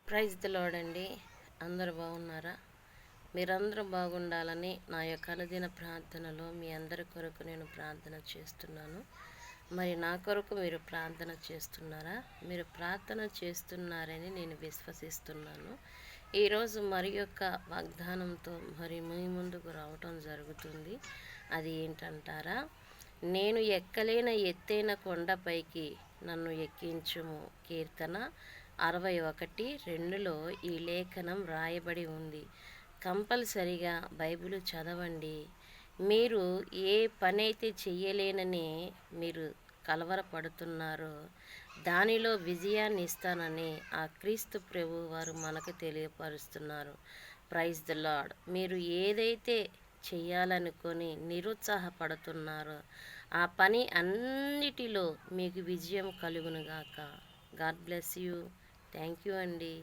Praise the lord అండి. అందరూ బాగున్నారా? మీరందరూ బాగుండాలని నా యొక్క అనుదిన ప్రార్థనలో మీ అందరి కొరకు నేను ప్రార్థన చేస్తున్నాను. మరి నా కొరకు మీరు ప్రార్థన చేస్తున్నారా? మీరు ప్రార్థన చేస్తున్నారని నేను విశ్వసిస్తున్నాను. ఈరోజు మరి యొక్క వాగ్దానంతో మరి మీ ముందుకు రావటం జరుగుతుంది. అది ఏంటంటారా? నేను ఎక్కలేని ఎత్తైన కొండపైకి నన్ను ఎక్కించుము. కీర్తన 61:2లో ఈ లేఖనం రాయబడి ఉంది. కంపల్సరిగా బైబిల్ చదవండి. మీరు ఏ పనైతే చెయ్యలేనని మీరు కలవరపడుతున్నారో దానిలో విజయాన్ని ఇస్తానని ఆ క్రీస్తు ప్రభు వారు మనకు తెలియపరుస్తున్నారు. Praise the lord. మీరు ఏదైతే చెయ్యాలనుకొని నిరుత్సాహపడుతున్నారో ఆ పని అన్నిటిలో మీకు విజయం కలుగునుగాక. God bless you. Thank you అండి.